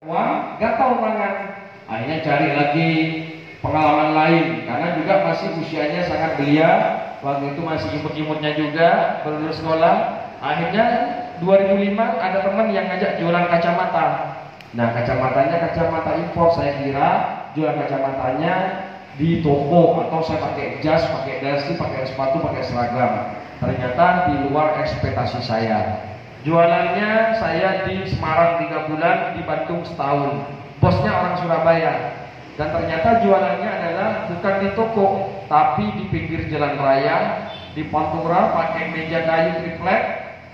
Wah, gak tahu mangan. Akhirnya cari lagi pengalaman lain karena juga masih usianya sangat belia. Waktu itu masih imut-imutnya juga, baru lulus sekolah. Akhirnya 2005 ada teman yang ngajak jualan kacamata. Nah, kacamatanya kacamata impor. Saya kira jual kacamatanya di toko atau saya pakai jas, pakai dasi, pakai sepatu, pakai seragam. Ternyata di luar ekspektasi saya. Jualannya saya di Semarang 3 bulan, di Bandung setahun. Bosnya orang Surabaya. Dan ternyata jualannya adalah bukan di toko, tapi di pinggir jalan raya, di Pantura, pakai meja kayu triplek,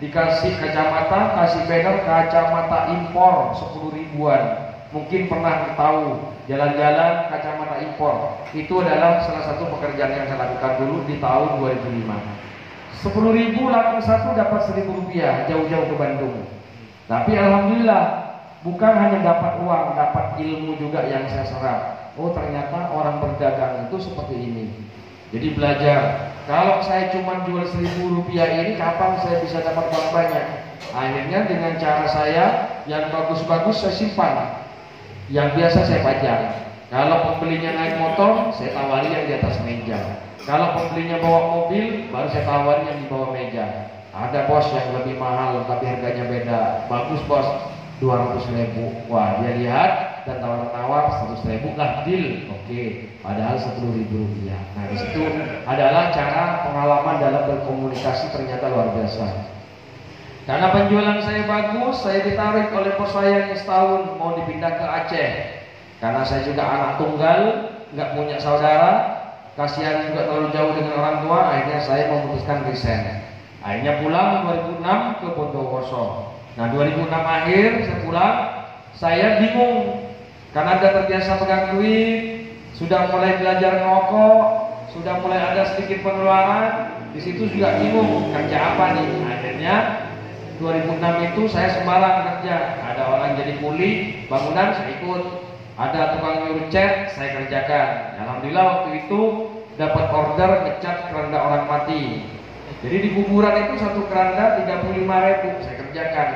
dikasih kacamata, kasih banner kacamata impor 10 ribuan. Mungkin pernah tahu jalan-jalan kacamata impor. Itu adalah salah satu pekerjaan yang saya lakukan dulu di tahun 2005. 10.000 laku satu dapat 1.000 rupiah, jauh-jauh ke Bandung. Tapi alhamdulillah bukan hanya dapat uang, dapat ilmu juga yang saya serap. Oh, ternyata orang berdagang itu seperti ini. Jadi belajar. Kalau saya cuma jual 1.000 rupiah ini, kapan saya bisa dapat uang banyak? Akhirnya dengan cara saya yang bagus-bagus saya simpan, yang biasa saya pajang. Kalau pembelinya naik motor, saya tawari yang di atas meja. Kalau pembelinya bawa mobil, baru saya tawari yang di bawah meja. Ada bos yang lebih mahal tapi harganya beda. Bagus bos, 200.000. Wah, dia lihat dan tawar-tawar 100.000 lah, deal. Oke, padahal 10.000 rupiah. Nah, disitu adalah cara pengalaman dalam berkomunikasi ternyata luar biasa. Karena penjualan saya bagus, saya ditarik oleh bos saya yang setahun mau dipindah ke Aceh. Karena saya juga anak tunggal, nggak punya saudara. Kasihan juga terlalu jauh dengan orang tua, akhirnya saya memutuskan resign. Akhirnya pulang 2006 ke Bondowoso. Nah, 2006 akhir saya pulang, saya bingung karena ada terbiasa pegang duit, sudah mulai belajar ngerokok, sudah mulai ada sedikit pengeluaran. Di situ juga bingung kerja apa nih. Akhirnya 2006 itu saya sembarang kerja. Ada orang jadi kuli bangunan, saya ikut. Ada tukang nyuruh cat, saya kerjakan. Alhamdulillah waktu itu dapat order ngecat keranda orang mati. Jadi di kuburan itu satu keranda 35.000 saya kerjakan.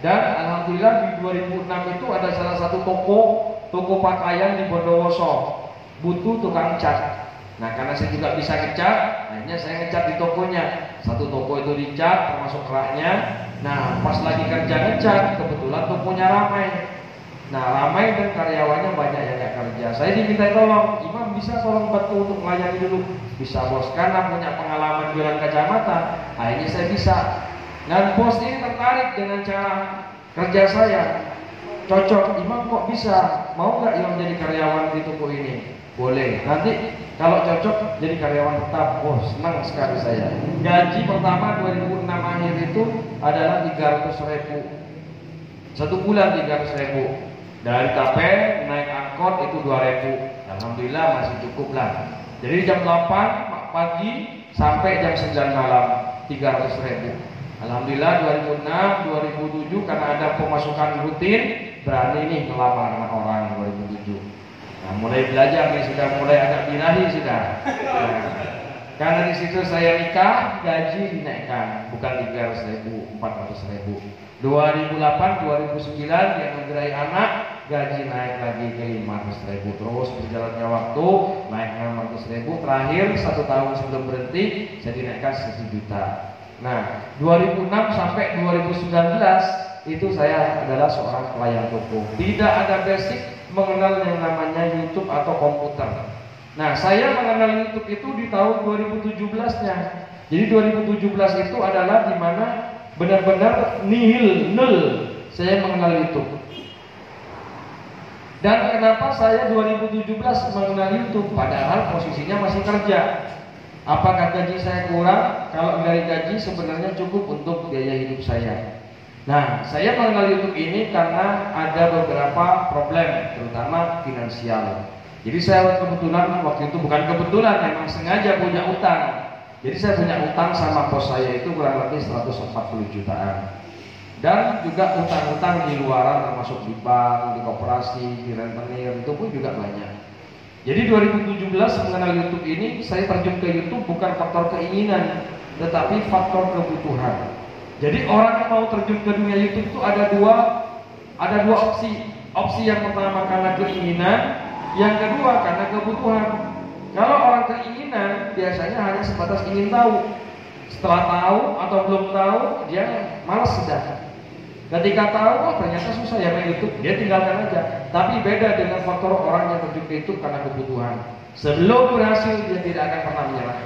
Dan alhamdulillah di 2006 itu ada salah satu toko pakaian di Bondowoso butuh tukang cat. Nah, karena saya juga bisa ngecat, akhirnya saya ngecat di tokonya. Satu toko itu dicat termasuk raknya. Nah, pas lagi kerja ngecat, kebetulan tokonya ramai. Nah, ramai dan karyawannya banyak yang gak kerja. Saya diminta tolong, Imam bisa tolong bantu untuk melayani dulu. Bisa bos, karena punya pengalaman jualan kacamata. Akhirnya saya bisa. Dan bos ini tertarik dengan cara kerja saya. Cocok, Imam kok bisa? Mau gak Imam jadi karyawan di toko ini? Boleh. Nanti kalau cocok jadi karyawan tetap. Oh, senang sekali saya. Gaji pertama 2006 akhir itu adalah 300.000. Satu bulan 300.000. Dari KP naik angkot itu 2.000. Alhamdulillah masih cukup lah. Jadi jam 8 pagi sampai jam 9 malam 300.000. Alhamdulillah 2006, 2007 karena ada pemasukan rutin, berani nih melamar anak orang 2007. Nah, mulai belajar nih, sudah mulai agak birahi sudah. Nah, karena di situ saya nikah, gaji dinaikkan bukan 300.000, 400.000. 2008, 2009 dianugerahi anak, gaji naik lagi ke 500.000. Terus berjalannya waktu naik 500.000. Terakhir 1 tahun sebelum berhenti saya dinaikkan 1 juta. Nah, 2006 sampai 2019 itu saya adalah seorang pelayan toko. Tidak ada basic mengenal yang namanya YouTube atau komputer. Nah, saya mengenal YouTube itu di tahun 2017-nya. Jadi 2017 itu adalah di mana benar-benar nihil, nol saya mengenal YouTube. Dan kenapa saya 2017 mengenal YouTube? Padahal posisinya masih kerja. Apakah gaji saya kurang? Kalau dari gaji sebenarnya cukup untuk biaya hidup saya. Nah, saya mengenal YouTube ini karena ada beberapa problem, terutama finansial. Jadi saya kebetulan waktu itu, bukan kebetulan, memang sengaja punya utang. Jadi saya punya utang sama bos saya itu kurang lebih 140 jutaan. Dan juga utang-utang di luaran termasuk di bank, di koperasi, di rentenir, itu pun juga banyak. Jadi 2017 mengenal YouTube ini, saya terjun ke YouTube bukan faktor keinginan, tetapi faktor kebutuhan. Jadi orang yang mau terjun ke dunia YouTube itu ada dua opsi. Opsi yang pertama karena keinginan, yang kedua karena kebutuhan. Kalau orang keinginan biasanya hanya sebatas ingin tahu. Setelah tahu atau belum tahu, dia malas sudah. Ketika tahu, oh ternyata susah ya main YouTube, dia tinggalkan aja. Tapi beda dengan faktor orang yang terjun ke YouTube karena kebutuhan. Sebelum berhasil, dia tidak akan pernah menyerah.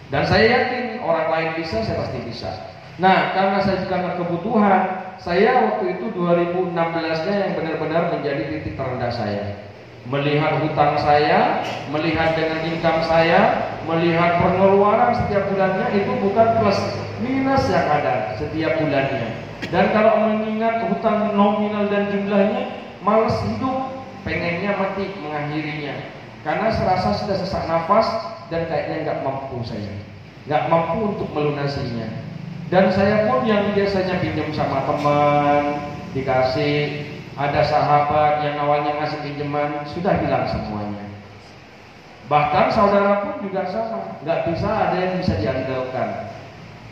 Dan saya yakin orang lain bisa, saya pasti bisa. Nah, karena saya karena kebutuhan, saya waktu itu 2016-nya yang benar-benar menjadi titik terendah saya. Melihat hutang saya, melihat dengan income saya, melihat pengeluaran setiap bulannya itu bukan plus, minus yang ada setiap bulannya. Dan kalau mengingat hutang nominal dan jumlahnya, malas hidup, pengennya mati mengakhirinya. Karena serasa sudah sesak nafas dan kayaknya nggak mampu saya, nggak mampu untuk melunasinya. Dan saya pun yang biasanya pinjam sama teman, dikasih, ada sahabat yang awalnya ngasih pinjaman, sudah hilang semuanya. Bahkan saudara pun juga sama, nggak bisa ada yang bisa diandalkan.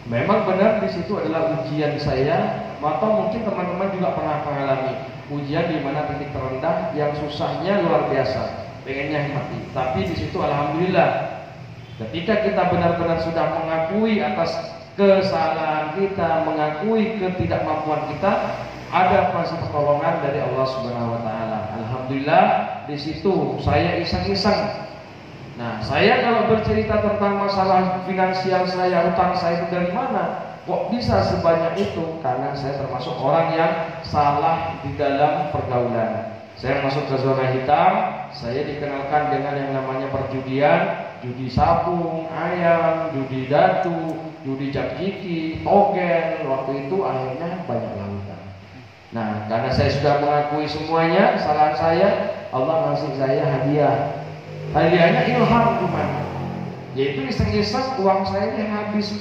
Memang benar di situ adalah ujian saya, atau mungkin teman-teman juga pernah mengalami ujian di mana titik terendah yang susahnya luar biasa, pengennya mati. Tapi di situ alhamdulillah, ketika kita benar-benar sudah mengakui atas kesalahan kita, mengakui ketidakmampuan kita, ada proses pertolongan dari Allah Subhanahu wa taala. Alhamdulillah di situ saya iseng-iseng. Nah, saya kalau bercerita tentang masalah finansial saya, utang saya itu dari mana? Kok bisa sebanyak itu? Karena saya termasuk orang yang salah di dalam pergaulan. Saya masuk ke zona hitam, saya dikenalkan dengan yang namanya perjudian, judi sabung, ayam, judi datu, judi jakjiki, togel. Waktu itu akhirnya banyak lautan. Nah, karena saya sudah mengakui semuanya kesalahan saya, Allah ngasih saya hadiah. Hadiahnya ilham cuman, yaitu iseng-iseng uang saya ini habis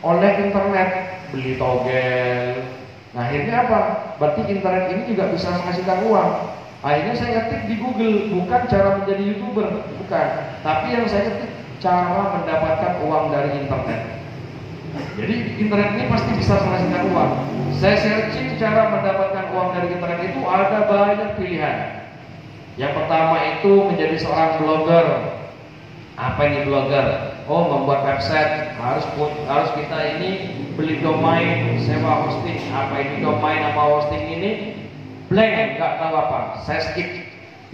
oleh internet, beli togel. Nah, akhirnya apa? Berarti internet ini juga bisa menghasilkan uang. Akhirnya saya ketik di Google, bukan cara menjadi YouTuber, bukan, tapi yang saya ketik cara mendapatkan uang dari internet. Jadi internet ini pasti bisa menghasilkan uang. Saya searching cara mendapatkan uang dari internet itu ada banyak pilihan. Yang pertama itu menjadi seorang blogger. Apa ini blogger? Oh, membuat website, harus kita ini beli domain, sewa hosting. Apa ini domain, apa hosting ini? Blank, nggak tahu apa. Saya skip.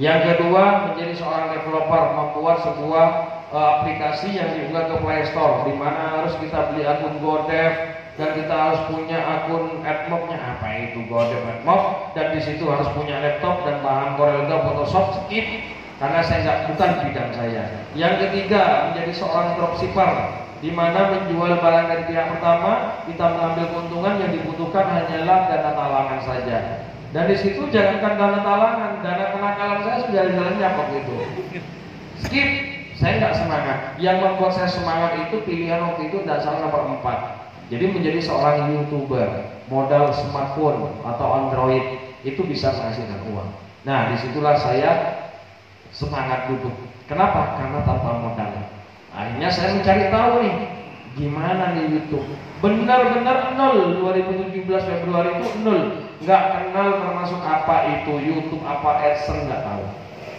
Yang kedua menjadi seorang developer, membuat sebuah aplikasi yang diunggah ke Play Store, di mana harus kita beli akun GoDev dan kita harus punya akun AdMob-nya. Apa itu GoDev AdMob? Dan di situ harus punya laptop dan bahan CorelDRAW, Photoshop. Skip, karena saya bukan bidang saya. Yang ketiga menjadi seorang dropshipper, di mana menjual barang dari pihak pertama, kita mengambil keuntungan, yang dibutuhkan hanyalah dana talangan saja. Dan di situ jangankan dana talangan, dana kenakalan saya sudah jalannya waktu itu. Skip, saya nggak semangat. Yang membuat saya semangat itu pilihan waktu itu dasar nomor 4. Jadi menjadi seorang YouTuber, modal smartphone atau Android itu bisa menghasilkan uang. Nah, disitulah saya semangat duduk. Kenapa? Karena tanpa modal. Akhirnya saya mencari tahu nih, gimana nih YouTube. Benar-benar nol. 2017 Februari itu nol. Nggak kenal termasuk apa itu YouTube, apa AdSense, nggak tahu.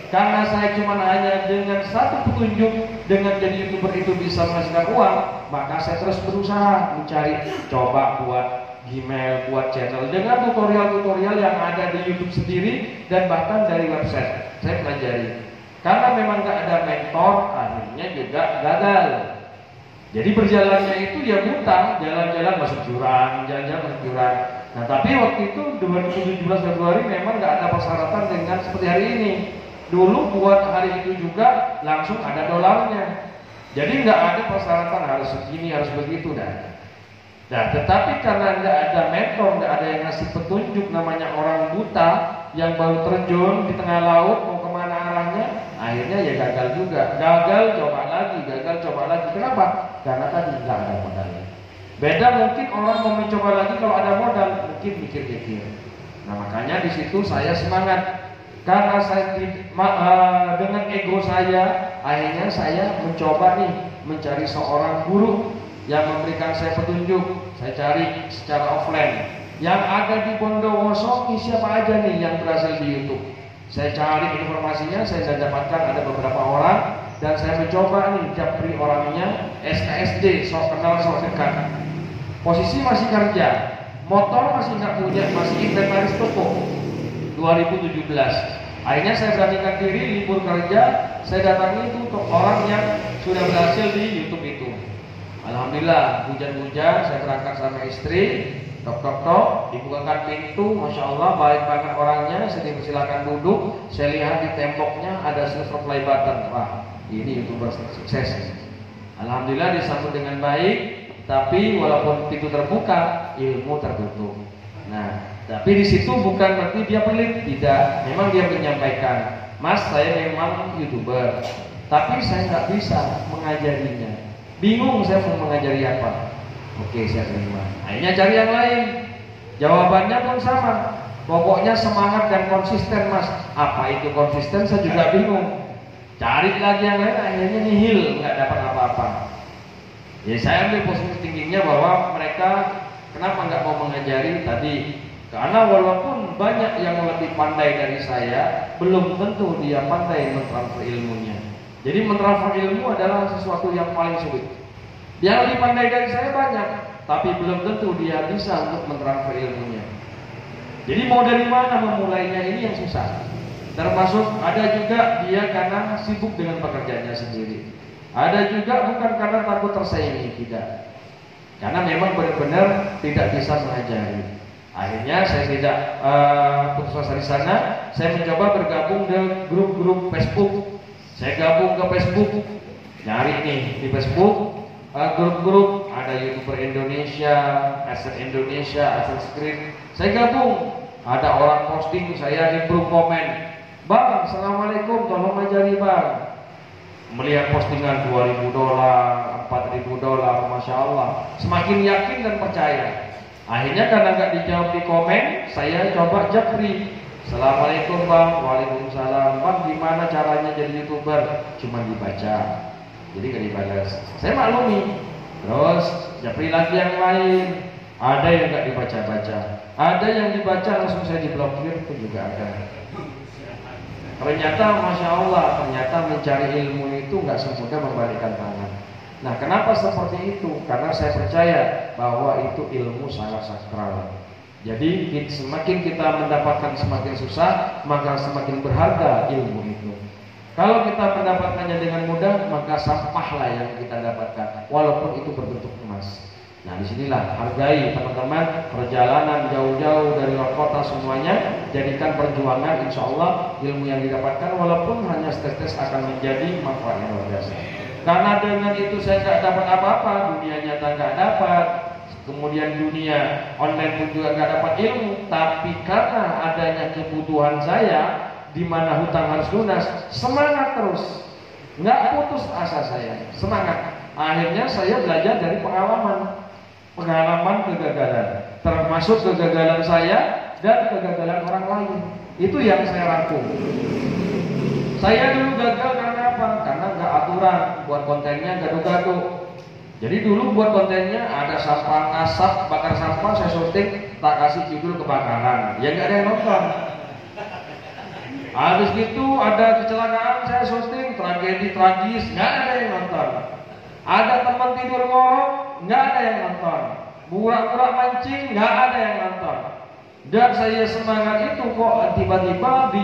Karena saya cuma hanya dengan satu petunjuk, dengan jadi YouTuber itu bisa menghasilkan uang, maka saya terus berusaha mencari, coba buat Gmail, buat channel dengan tutorial-tutorial yang ada di YouTube sendiri dan bahkan dari website. Saya pelajari. Karena memang nggak ada mentor, akhirnya juga gagal. Jadi berjalannya itu ya buta, jalan-jalan masuk jurang, jalan-jalan masuk jurang. Nah, tapi waktu itu 2017 Februari memang nggak ada persyaratan dengan seperti hari ini. Dulu buat hari itu juga langsung ada dolarnya. Jadi nggak ada persyaratan harus segini, harus begitu dah. Nah, tetapi karena nggak ada mentor, nggak ada yang ngasih petunjuk, namanya orang buta yang baru terjun di tengah laut mau kemana arahnya, akhirnya ya gagal juga. Gagal coba lagi, gagal coba lagi. Kenapa? Karena tadi nggak ada modalnya. Beda mungkin orang mau mencoba lagi kalau ada modal, mungkin mikir-mikir. Nah, makanya di situ saya semangat. Karena saya dengan ego saya, akhirnya saya mencoba nih mencari seorang guru yang memberikan saya petunjuk. Saya cari secara offline. Yang ada di Bondowoso siapa aja nih yang berhasil di YouTube? Saya cari informasinya, saya dapatkan ada beberapa orang dan saya mencoba nih japri orangnya SKSD, sok kenal sok dekat. Posisi masih kerja, motor masih nggak punya, masih inventaris toko. 2017. Akhirnya saya beranikan diri libur kerja, saya datangi itu untuk orang yang sudah berhasil di YouTube itu. Alhamdulillah, hujan-hujan saya berangkat sama istri. Tok, dibukakan pintu, Masya Allah baik banget orangnya. Saya dipersilakan duduk. Saya lihat di temboknya ada silver play button. Wah, ini YouTuber sukses. Alhamdulillah disambut dengan baik. Tapi walaupun pintu terbuka, ilmu tertutup. Nah, tapi di situ bukan berarti dia pelit, tidak. Memang dia menyampaikan, Mas, saya memang YouTuber, tapi saya nggak bisa mengajarinya. Bingung saya mau mengajari apa. Oke, saya terima. Akhirnya cari yang lain. Jawabannya pun sama. Pokoknya semangat dan konsisten, Mas. Apa itu konsisten? Saya juga bingung. Cari lagi yang lain, akhirnya nihil, nggak dapat apa-apa. Ya saya ambil positif tingginya bahwa mereka kenapa nggak mau mengajari tadi? Karena walaupun banyak yang lebih pandai dari saya, belum tentu dia pandai mentransfer ilmunya. Jadi mentransfer ilmu adalah sesuatu yang paling sulit. Yang lebih pandai dari saya banyak, tapi belum tentu dia bisa untuk mentransfer ilmunya. Jadi mau dari mana memulainya ini yang susah. Termasuk ada juga dia karena sibuk dengan pekerjaannya sendiri. Ada juga bukan karena takut tersaingi, tidak. Karena memang benar-benar tidak bisa mengajari. Akhirnya saya tidak putus asa di sana. Saya mencoba bergabung dengan grup-grup Facebook. Saya gabung ke Facebook, nyari nih di Facebook. Grup-grup ada YouTuber Indonesia, Asset Indonesia, Asset Screen. Saya gabung, ada orang posting, saya di grup komen, Bang, Assalamualaikum, tolong ajari Bang. Melihat postingan $2.000, $4.000, Masya Allah. Semakin yakin dan percaya. Akhirnya karena nggak dijawab di komen, saya coba japri. Assalamualaikum Bang, Waalaikumsalam. Bang, gimana caranya jadi YouTuber? Cuma dibaca. Jadi gak dibalas. Saya maklumi. Terus japri lagi yang lain. Ada yang gak dibaca-baca. Ada yang dibaca langsung saya diblokir, itu juga ada. Ternyata Masya Allah, ternyata mencari ilmu itu gak semudah membalikkan tangan. Nah, kenapa seperti itu? Karena saya percaya bahwa itu ilmu sangat sakral. Jadi semakin kita mendapatkan semakin susah, maka semakin berharga ilmu itu. Kalau kita mendapatkannya dengan mudah, maka sampahlah yang kita dapatkan, walaupun itu berbentuk emas. Nah, disinilah hargai teman-teman perjalanan jauh-jauh dari luar kota semuanya, jadikan perjuangan, insya Allah ilmu yang didapatkan walaupun hanya setetes akan menjadi manfaat yang luar biasa. Karena dengan itu saya nggak dapat apa-apa, dunia nyata nggak dapat, kemudian dunia online pun juga nggak dapat ilmu, tapi karena adanya kebutuhan saya di mana hutang harus lunas, semangat terus, nggak putus asa saya, semangat. Akhirnya saya belajar dari pengalaman kegagalan, termasuk kegagalan saya dan kegagalan orang lain. Itu yang saya rangkum. Saya dulu gagal karena apa? Karena nggak aturan, buat kontennya gaduh-gaduh. Jadi dulu buat kontennya ada sampah asap, bakar sampah, saya syuting, tak kasih judul kebakaran, ya nggak ada yang nonton. Habis itu ada kecelakaan, saya syuting tragedi tragis, nggak ada yang nonton. Ada teman tidur ngorok, nggak ada yang nonton. Pura-pura mancing, nggak ada yang nonton. Dan saya semangat itu kok tiba-tiba di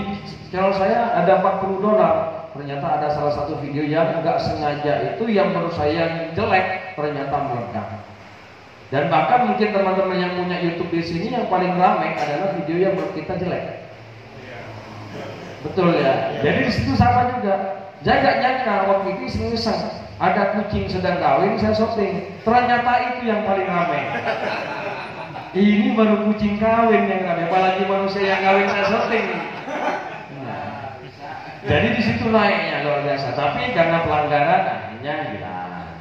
channel saya ada $40. Ternyata ada salah satu video yang nggak sengaja itu yang menurut saya jelek, ternyata meledak. Dan bahkan mungkin teman-teman yang punya YouTube di sini yang paling ramai adalah video yang menurut kita jelek. Betul ya. Jadi di situ sama juga. Saya nggak nyangka waktu itu iseng-iseng ada kucing sedang kawin, saya syuting. Ternyata itu yang paling ramai. Ini baru kucing kawin yang ramai, apalagi manusia yang kawin saya syuting. Nah, jadi di situ naiknya luar biasa. Tapi karena pelanggaran akhirnya hilang.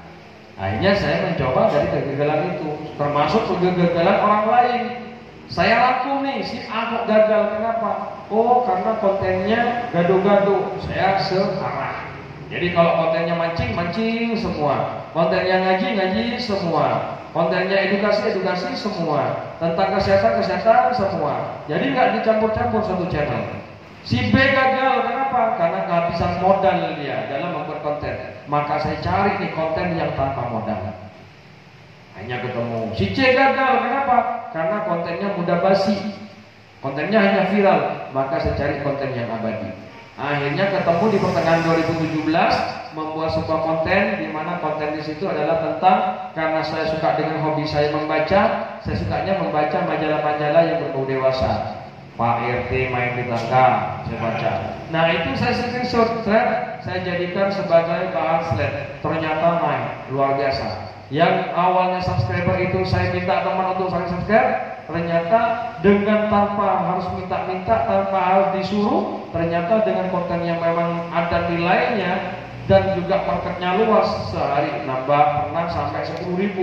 Akhirnya saya mencoba dari kegagalan itu, termasuk kegagalan orang lain. Saya laku nih, si A gagal, kenapa? Oh, karena kontennya gaduh-gaduh. Saya searah. Jadi kalau kontennya mancing, mancing semua. Kontennya ngaji, ngaji semua. Kontennya edukasi, edukasi semua. Tentang kesehatan, kesehatan semua. Jadi nggak dicampur-campur satu channel. Si B gagal, kenapa? Karena kehabisan modal dia dalam membuat konten. Maka saya cari nih konten yang tanpa modal. Hanya ketemu. Si C gagal, kenapa? Karena kontennya mudah basi. Kontennya hanya viral. Maka saya cari konten yang abadi. Akhirnya ketemu di pertengahan 2017 membuat sebuah konten di mana konten di situ adalah tentang, karena saya suka dengan hobi saya membaca, saya sukanya membaca majalah-majalah yang berbau dewasa. Pak RT main di tangga, saya baca. Nah itu saya screenshot, saya jadikan sebagai bahan slide. Ternyata main luar biasa. Yang awalnya subscriber itu saya minta teman untuk saling subscribe, ternyata dengan tanpa harus minta-minta, tanpa harus disuruh, ternyata dengan konten yang memang ada nilainya dan juga marketnya luas, sehari nambah pernah sampai 10.000.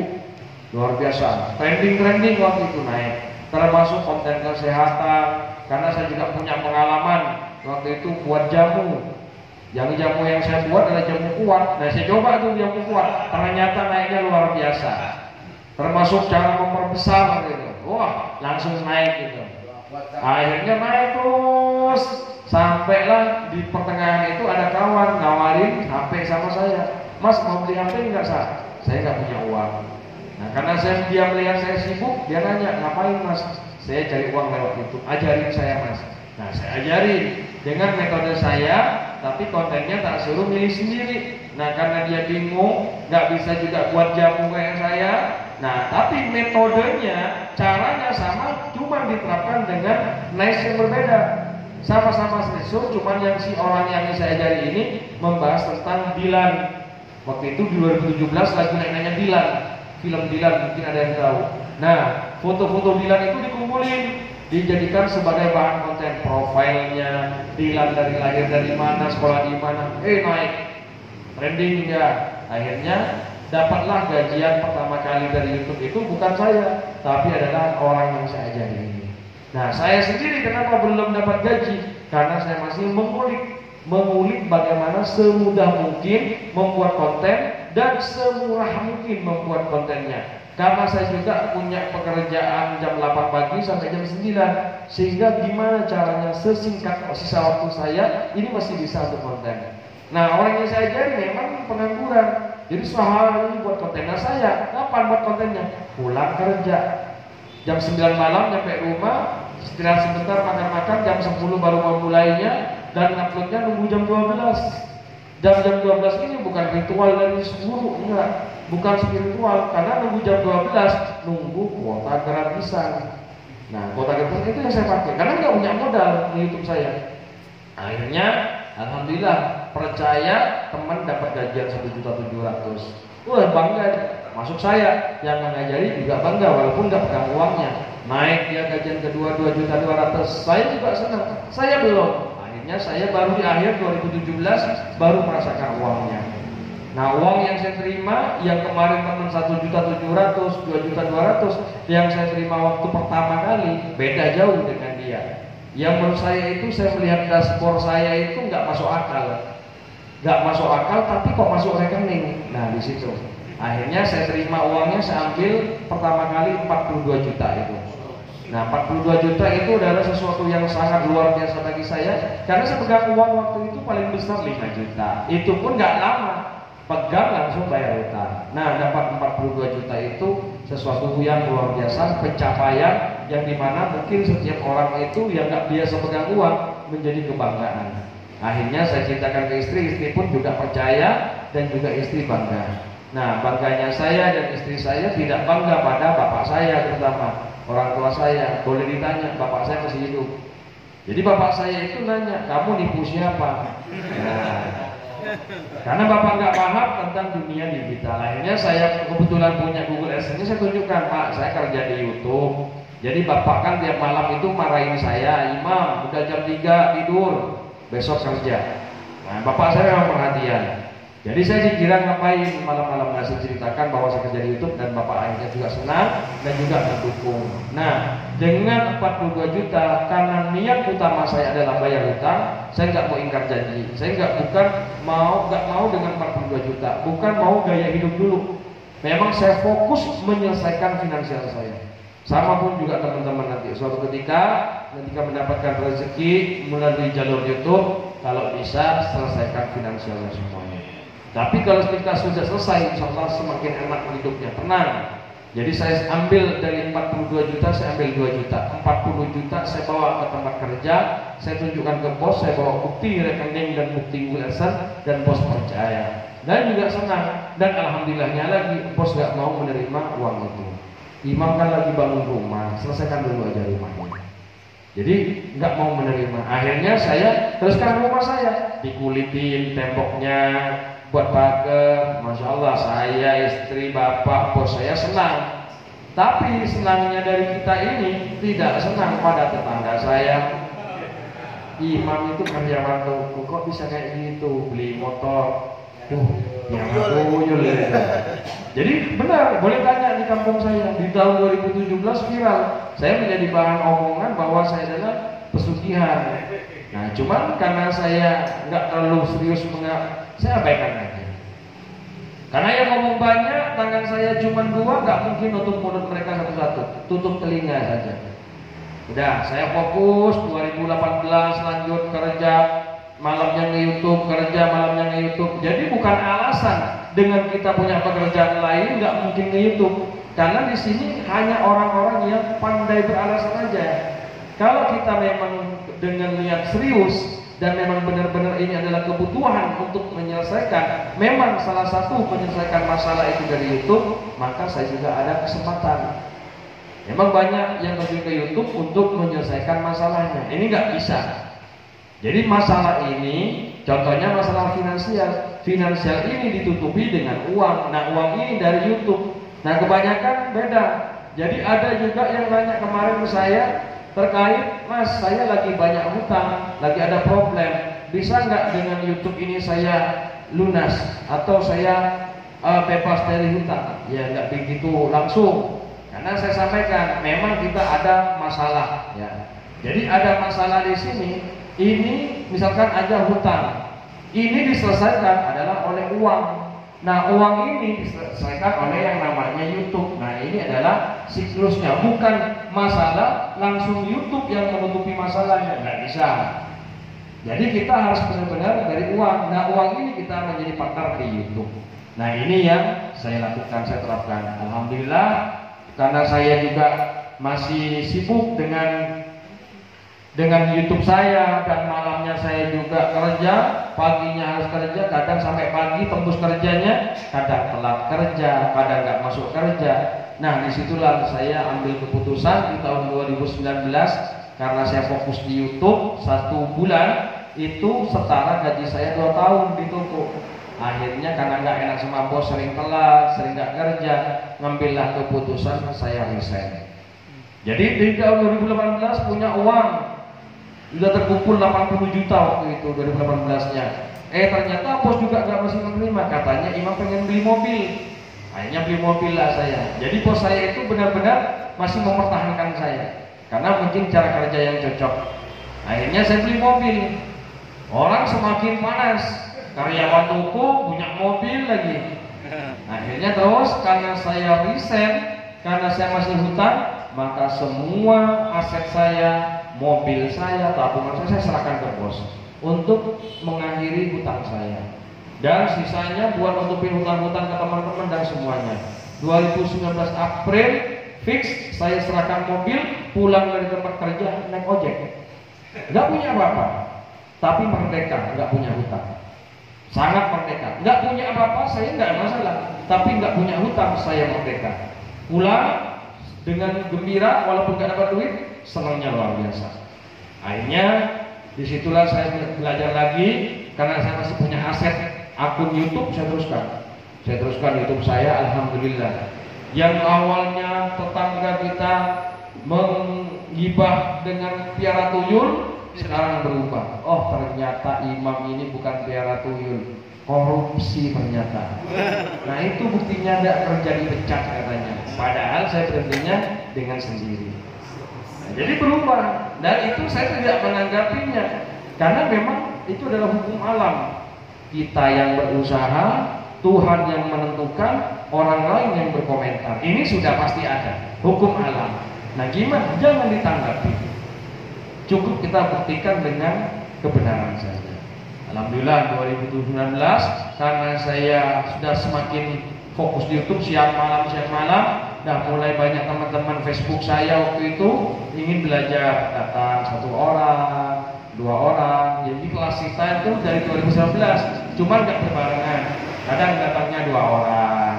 Luar biasa. Trending waktu itu naik. Termasuk konten kesehatan, karena saya juga punya pengalaman waktu itu buat jamu. Yang jamu yang saya buat adalah jamu kuat. Nah saya coba tuh jamu kuat, ternyata naiknya luar biasa. Termasuk cara memperbesar gitu. Wah langsung naik gitu. Akhirnya naik terus, sampailah di pertengahan itu ada kawan nawarin HP sama saya. Mas mau beli HP enggak Sa? Saya nggak punya uang. Nah karena dia melihat saya sibuk, dia nanya, ngapain Mas? Saya cari uang lewat YouTube, ajarin saya Mas. Nah saya ajarin dengan metode saya, tapi kontennya tak suruh milih sendiri. Nah karena dia bingung, nggak bisa juga buat jamu kayak saya. Nah tapi metodenya, caranya sama, cuma diterapkan dengan niche yang berbeda. Sama-sama sensor, cuman yang si orang yang saya ajari ini membahas tentang Dilan. Waktu itu di 2017 lagi naik-naiknya Dilan. Film Dilan mungkin ada yang tahu. Nah, foto-foto Dilan itu dikumpulin, dijadikan sebagai bahan konten. Profilnya Dilan dari lahir dari mana, sekolah di mana, naik trending ya. Akhirnya dapatlah gajian pertama kali dari YouTube itu bukan saya, tapi adalah orang yang saya ajari. Nah, saya sendiri kenapa belum dapat gaji? Karena saya masih mengulik bagaimana semudah mungkin membuat konten dan semurah mungkin membuat kontennya. Karena saya juga punya pekerjaan jam 8 pagi sampai jam 9, sehingga gimana caranya sesingkat sisa waktu saya ini masih bisa untuk konten. Nah orang yang saya ajari memang pengangguran, jadi sehari buat konten. Nah saya kapan buat kontennya? Pulang kerja jam 9 malam nyampe rumah, istirahat sebentar, makan-makan, jam 10 baru memulainya, dan uploadnya nunggu jam 12. Jam 12 ini bukan ritual dari guru, enggak, bukan spiritual, karena nunggu jam 12 nunggu kuota gratisan. Nah kuota gratisan itu yang saya pakai karena nggak punya modal di YouTube saya. Akhirnya alhamdulillah percaya, teman dapat gajian 1.700.000. Wah bangga, masuk saya yang mengajari juga bangga walaupun nggak pegang uangnya. Naik dia gajian kedua 2.200.000, saya juga senang. Saya belum. Saya baru di akhir 2017 baru merasakan uangnya. Nah uang yang saya terima, yang kemarin teman 1.700.000, 2.200.000 yang saya terima waktu pertama kali, beda jauh dengan dia. Yang menurut saya itu, saya melihat dashboard saya itu nggak masuk akal, tapi kok masuk rekening. Nah di situ akhirnya saya terima uangnya, saya ambil pertama kali 42 juta itu. Nah 42 juta itu adalah sesuatu yang sangat luar biasa bagi saya, karena saya pegang uang waktu itu paling besar 5 juta. Itu pun nggak lama, pegang langsung bayar utang. Nah dapat 42 juta itu sesuatu yang luar biasa, pencapaian yang dimana mungkin setiap orang itu yang nggak biasa pegang uang menjadi kebanggaan. Akhirnya saya ceritakan ke istri, istri pun juga percaya dan juga istri bangga. Nah bangganya saya dan istri saya tidak bangga pada bapak saya, terutama orang tua saya. Boleh ditanya, bapak saya masih hidup. Jadi bapak saya itu nanya, kamu nipu siapa? Nah, karena bapak nggak paham tentang dunia digital. Akhirnya saya kebetulan punya Google AdSense, saya tunjukkan, Pak, saya kerja di YouTube. Jadi bapak kan tiap malam itu marahin saya, Imam, udah jam 3 tidur, besok kerja. Nah bapak saya memang perhatian. Jadi saya dikira ngapain malam-malam ngasih ceritakan bahwa saya kerja di YouTube, dan bapak ayahnya juga senang dan juga mendukung. Nah, dengan 42 juta, karena niat utama saya adalah bayar hutang, saya nggak mau ingkar janji. Saya nggak mau dengan 42 juta, bukan mau gaya hidup dulu. Memang saya fokus menyelesaikan finansial saya. Sama pun juga teman-teman nanti suatu ketika mendapatkan rezeki melalui jalur YouTube, kalau bisa selesaikan finansialnya semuanya. Tapi kalau kita sudah selesai, insya Allah semakin enak hidupnya, tenang. Jadi saya ambil dari 42 juta, saya ambil 2 juta, 40 juta saya bawa ke tempat kerja, saya tunjukkan ke bos, saya bawa bukti rekening dan bukti ulasan, dan bos percaya dan juga senang. Dan alhamdulillahnya lagi, bos gak mau menerima uang itu. Imam kan lagi bangun rumah, selesaikan dulu aja rumahnya. Jadi nggak mau menerima. Akhirnya saya teruskan rumah saya, dikulitin temboknya, buat pagar. Masya Allah, saya, istri, bapak, bos saya senang. Tapi senangnya dari kita ini tidak senang pada tetangga saya. Imam itu karyawan toko, kok bisa kayak gitu, beli motor. Yang tuyul ya. Jadi benar, boleh tanya di kampung saya di tahun 2017 viral. Saya menjadi bahan omongan bahwa saya adalah pesugihan. Nah, cuman karena saya nggak terlalu serius saya abaikan aja. Karena yang ngomong banyak, tangan saya cuma 2, nggak mungkin nutup mulut mereka satu-satu, tutup telinga saja. Udah, saya fokus 2018 lanjut kerja. Malamnya nge-YouTube, kerja malamnya nge-YouTube. Jadi bukan alasan dengan kita punya pekerjaan lain nggak mungkin nge-YouTube. Karena di sini hanya orang-orang yang pandai beralasan aja. Kalau kita memang dengan niat serius dan memang benar-benar ini adalah kebutuhan untuk menyelesaikan, memang salah satu menyelesaikan masalah itu dari YouTube, maka saya juga ada kesempatan. Memang banyak yang pergi ke YouTube untuk menyelesaikan masalahnya. Ini nggak bisa. Jadi masalah ini, contohnya masalah finansial. Finansial ini ditutupi dengan uang. Nah, uang ini dari YouTube. Nah, kebanyakan beda. Jadi ada juga yang nanya kemarin ke saya terkait, Mas, saya lagi banyak hutang, lagi ada problem. Bisa nggak dengan YouTube ini saya lunas atau saya bebas dari hutang? Ya nggak begitu langsung. Karena saya sampaikan, memang kita ada masalah. Ya. Jadi ada masalah di sini. Ini misalkan aja hutang, ini diselesaikan adalah oleh uang. Nah, uang ini diselesaikan oleh yang namanya YouTube. Nah, ini adalah siklusnya, bukan masalah langsung YouTube yang menutupi masalahnya, nggak bisa. Jadi kita harus benar-benar dari uang. Nah, uang ini kita menjadi partner di YouTube. Nah, ini yang saya lakukan, saya terapkan. Alhamdulillah, karena saya juga masih sibuk dengan YouTube saya, dan malamnya saya juga kerja, paginya harus kerja, kadang sampai pagi tembus kerjanya, kadang telat kerja, kadang nggak masuk kerja. Nah, disitulah saya ambil keputusan di tahun 2019, karena saya fokus di YouTube 1 bulan itu setara gaji saya 2 tahun di toko. Akhirnya karena nggak enak sama bos, sering telat, sering nggak kerja, ngambillah keputusan saya resign. Jadi di tahun 2018 punya uang sudah terkumpul 80 juta waktu itu 2018-nya. Ternyata bos juga gak masih menerima. Katanya Imam pengen beli mobil. Akhirnya beli mobil lah saya. Jadi bos saya itu benar-benar masih mempertahankan saya, karena mungkin cara kerja yang cocok. Akhirnya saya beli mobil. Orang semakin panas, karyawan toko punya mobil lagi. Akhirnya terus karena saya resign, karena saya masih hutang, maka semua aset saya, mobil saya, tabungan saya serahkan ke bos untuk mengakhiri hutang saya, dan sisanya buat nutupin hutang-hutang ke teman-teman dan semuanya. 2019 April fix saya serahkan mobil, pulang dari tempat kerja naik ojek, nggak punya apa-apa, tapi merdeka, nggak punya hutang, sangat merdeka. Nggak punya apa-apa saya nggak masalah, tapi nggak punya hutang saya merdeka. Pulang dengan gembira, walaupun nggak dapat duit, senangnya luar biasa. Akhirnya disitulah saya belajar lagi, karena saya masih punya aset akun YouTube, saya teruskan YouTube saya. Alhamdulillah, yang awalnya tetangga kita menggibah dengan piara tuyul, sekarang berubah. Oh, ternyata imam ini bukan piara tuyul, korupsi ternyata. Nah, itu buktinya tidak kerja dipecat katanya. Padahal saya berhentinya dengan sendiri. Nah, jadi berubah, dan itu saya tidak menanggapinya karena memang itu adalah hukum alam. Kita yang berusaha, Tuhan yang menentukan, orang lain yang berkomentar. Ini sudah pasti ada hukum alam. Nah, gimana? Jangan ditanggapi. Cukup kita buktikan dengan kebenaran saja. Alhamdulillah 2019 karena saya sudah semakin fokus di YouTube siang malam. Nah, mulai banyak teman-teman Facebook saya waktu itu ingin belajar, datang 1 orang, 2 orang. Jadi kelas kita itu dari 2019, cuma nggak berbarengan. Kadang datangnya 2 orang,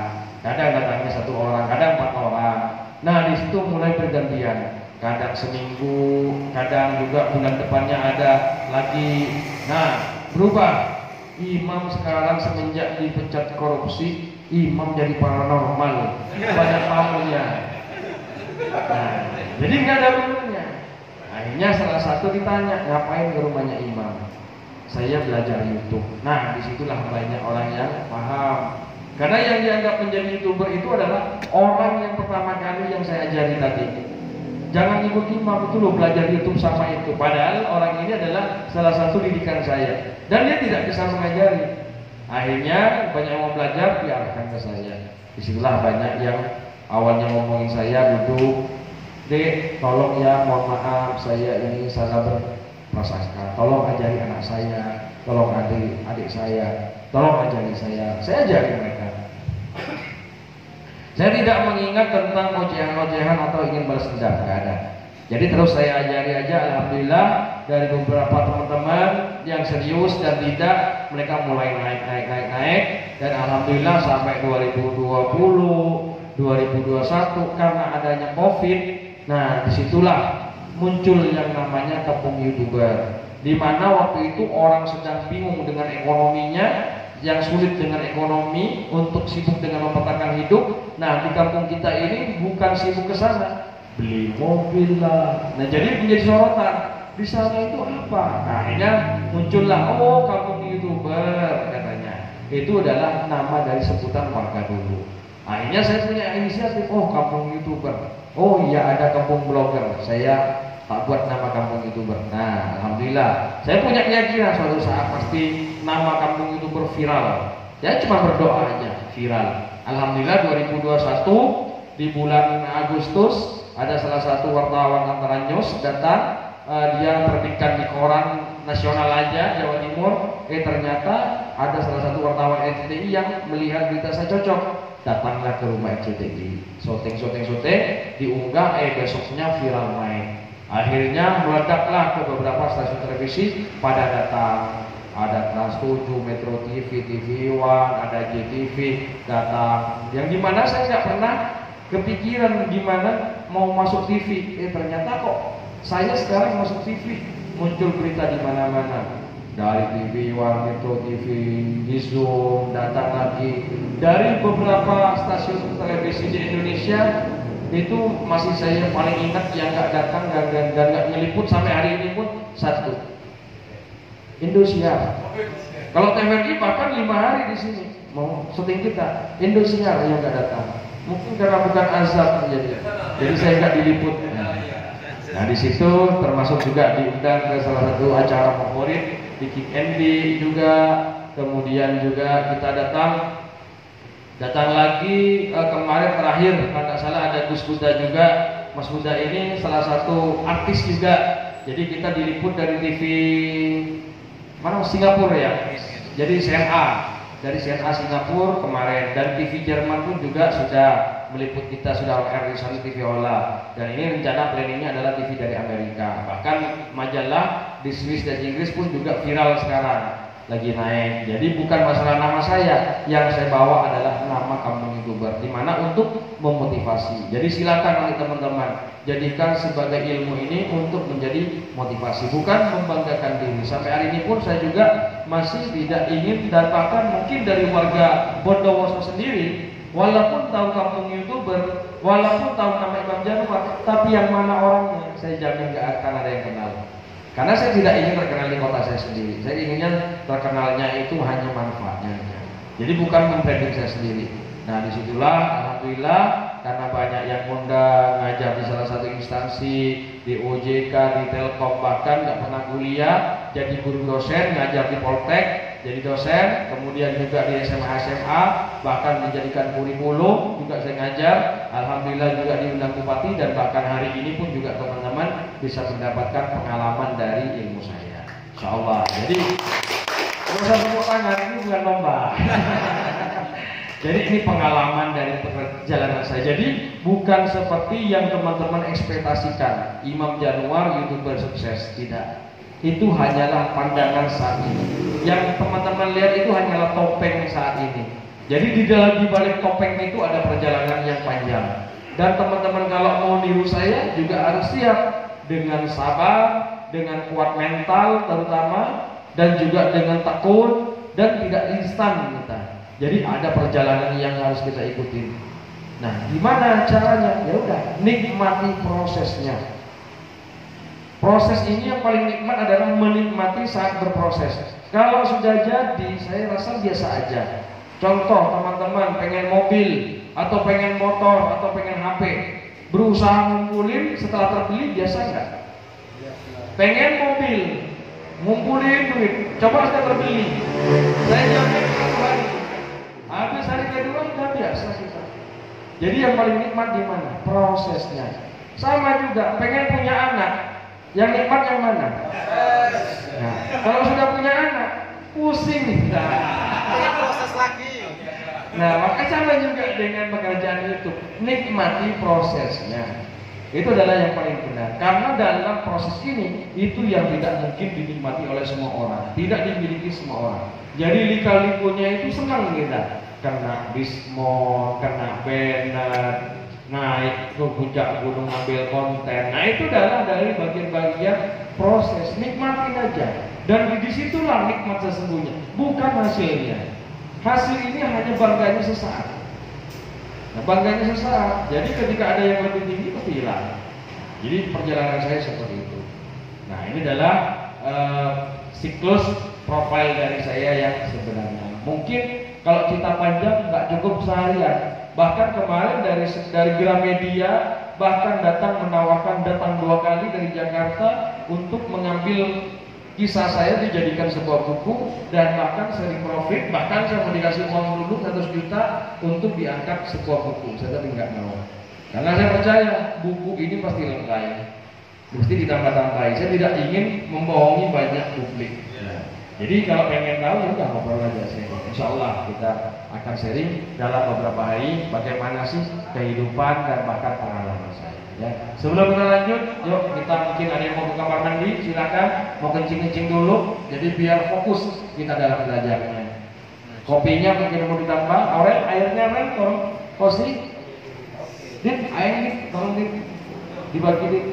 kadang datangnya 1 orang, kadang 4 orang. Nah, di situ mulai bergantian. Kadang seminggu, kadang juga bulan depannya ada lagi. Nah, berubah. Imam sekarang semenjak dipecat korupsi, imam jadi paranormal, banyak tamunya. Nah, jadi nggak ada gunanya. Akhirnya salah satu ditanya, ngapain ke rumahnya imam? Saya belajar YouTube. Nah, disitulah banyak orang yang paham. Karena yang dianggap menjadi YouTuber itu adalah orang yang pertama kali yang saya ajari tadi. Jangan ikut imam itu loh, belajar YouTube sama itu. Padahal orang ini adalah salah satu didikan saya, dan dia tidak bisa mengajari. Akhirnya banyak yang mau belajar diarahkan ke saya. Disitulah banyak yang awalnya ngomongin saya, duduk, Dek, tolong ya, mohon maaf saya ini salah berprasangka. Tolong ajari anak saya, tolong adik saya, tolong ajari saya. Saya ajari mereka. Saya tidak mengingat tentang ocehan-ocehan atau ingin balas dendam, nggak ada. Jadi terus saya ajari aja. Alhamdulillah dari beberapa teman-teman yang serius dan tidak, mereka mulai naik, dan alhamdulillah sampai 2020, 2021 karena adanya COVID. Nah, disitulah muncul yang namanya kampung YouTuber, di mana waktu itu orang sedang bingung dengan ekonominya, yang sulit dengan ekonomi untuk sibuk dengan mempertahankan hidup. Nah, di kampung kita ini bukan sibuk ke sana, beli mobil lah. Nah, jadi menjadi sorotan. Di sana itu apa? Nah, akhirnya muncullah, oh, kampung YouTuber katanya. Itu adalah nama dari sebutan warga dulu. Akhirnya saya punya inisiatif, oh, kampung YouTuber. Oh iya, ada kampung blogger. Saya tak buat nama kampung YouTuber. Nah, alhamdulillah saya punya keyakinan suatu saat pasti nama kampung YouTuber viral. Ya cuma berdoa aja viral. Alhamdulillah 2021 di bulan Agustus ada salah satu wartawan antara News datang, dia terbitkan di koran nasional aja Jawa Timur. Ternyata ada salah satu wartawan RCTI yang melihat berita saya cocok. Datanglah ke rumah RCTI, syuting, diunggah, besoknya viral naik. Akhirnya meledaklah ke beberapa stasiun televisi pada datang. Ada Trans 7, Metro TV, TV One, ada JTV datang. Yang dimana saya nggak pernah kepikiran gimana mau masuk TV. Ternyata kok saya sekarang masuk TV, muncul berita di mana-mana. Dari TV One, Metro TV, di Zoom, datang lagi dari beberapa stasiun televisi di Indonesia. Itu masih saya paling ingat yang nggak datang dan nggak ngeliput sampai hari ini pun satu, Indosiar. Kalau TVRI bahkan 5 hari di sini mau syuting kita, Indosiar yang nggak datang. Mungkin karena bukan azab jadi saya nggak diliput. Nah, di situ termasuk juga diundang ke salah satu acara favorit di Kick Andy juga. Kemudian juga kita datang lagi kemarin terakhir kalau tidak salah ada Gus Buda juga. Mas Buda ini salah satu artis juga. Jadi kita diliput dari TV mana, Singapura ya. Jadi dari CNA Singapura kemarin, dan TV Jerman pun juga sudah meliput kita, sudah RRI TV Hola. Dan ini rencana planningnya adalah TV dari Amerika. Bahkan majalah di Swiss dan Inggris pun juga viral sekarang, lagi naik. Jadi bukan masalah nama saya, yang saya bawa adalah nama kampung YouTuber, dimana untuk memotivasi. Jadi silakan nanti teman-teman jadikan sebagai ilmu ini untuk menjadi motivasi, bukan membanggakan diri. Sampai hari ini pun saya juga masih tidak ingin, dan bahkan mungkin dari warga Bondowoso sendiri, walaupun tahu kampung YouTuber, walaupun tahu nama Imam Januar, tapi yang mana orangnya saya jamin gak akan ada yang kenal. Karena saya tidak ingin terkenal di kota saya sendiri. Saya inginnya terkenalnya itu hanya manfaatnya. Jadi bukan membranding saya sendiri. Nah disitulah alhamdulillah karena banyak yang undang ngajar di salah satu instansi, di OJK, di Telkom, bahkan nggak pernah kuliah, jadi guru dosen, ngajar di Poltek, jadi dosen, kemudian juga di SMA, bahkan dijadikan kurikulum juga saya ngajar. Alhamdulillah juga diundang bupati, dan bahkan hari ini pun juga teman-teman bisa mendapatkan pengalaman dari ilmu saya, insya Allah. Jadi urusan tepuk tangan ini bukan lomba. Jadi ini pengalaman dari perjalanan saya. Jadi bukan seperti yang teman-teman ekspektasikan, Imam Januar YouTuber sukses, tidak. Itu hanyalah pandangan saat ini. Yang teman-teman lihat itu hanyalah topeng saat ini. Jadi di balik topeng itu ada perjalanan yang panjang. Dan teman-teman kalau mau niru saya juga harus siap dengan sabar, dengan kuat mental terutama, dan juga dengan tekun, dan tidak instan kita. Jadi ada perjalanan yang harus kita ikuti. Nah, gimana caranya? Ya udah, nikmati prosesnya. Proses ini yang paling nikmat adalah menikmati saat berproses. Kalau sudah jadi, saya rasa biasa aja. Contoh, teman-teman pengen mobil, atau pengen motor, atau pengen HP, berusaha ngumpulin, setelah terbeli biasa nggak? Pengen mobil, ngumpulin duit, coba setelah terbeli. Saya jamin satu hari. Habis hari kedua udah biasa kita. Jadi yang paling nikmat di mana? Prosesnya. Sama juga, pengen punya anak, yang nikmat yang mana? Nah, kalau sudah punya anak, pusing. Proses lagi. Nah, maka sama juga dengan pekerjaan itu, nikmati prosesnya. Itu adalah yang paling benar. Karena dalam proses ini, itu yang tidak mungkin dinikmati oleh semua orang, tidak dimiliki semua orang. Jadi lika-likunya itu senang kita, kena bismol, kena banner, naik ke puncak gunung ambil konten. Nah itu adalah dari bagian-bagian proses. Nikmatin aja. Dan disitulah nikmat sesungguhnya, bukan hasilnya. Hasil ini hanya bangganya sesaat. Nah, bangganya sesaat. Jadi ketika ada yang lebih tinggi pasti hilang. Jadi perjalanan saya seperti itu. Nah ini adalah siklus profil dari saya yang sebenarnya. Mungkin kalau kita panjang nggak cukup seharian. Bahkan kemarin dari Gramedia bahkan datang 2 kali dari Jakarta untuk mengambil kisah saya dijadikan sebuah buku, dan bahkan sering profit. Bahkan saya mau dikasih uang dulu 100 juta untuk diangkat sebuah buku. Saya tapi nggak mau, karena saya percaya buku ini pasti lengkap, mesti ditambah-tambahin. Saya tidak ingin membohongi banyak publik. Jadi kalau pengen tahu ya udah ngobrol aja saya. Insya Allah kita akan sharing dalam beberapa hari bagaimana sih kehidupan dan bahkan pengalaman saya. Ya. Sebelum kita lanjut, yuk kita mungkin ada yang mau ke kamar mandi, silakan. Mau kencing-kencing dulu, jadi biar fokus kita dalam belajarnya. Kopinya mungkin mau ditambah, airnya tolong kosi. Dit, airnya tolong dibagi dit.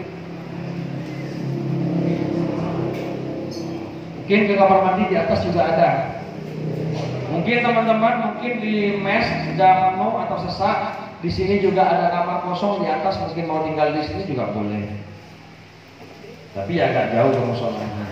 Mungkin ke kamar mandi di atas juga ada. Mungkin teman-teman mungkin di mes sedang mau atau sesak, di sini juga ada kamar kosong di atas, mungkin mau tinggal di sini juga boleh. Tapi agak jauh ke musolanya.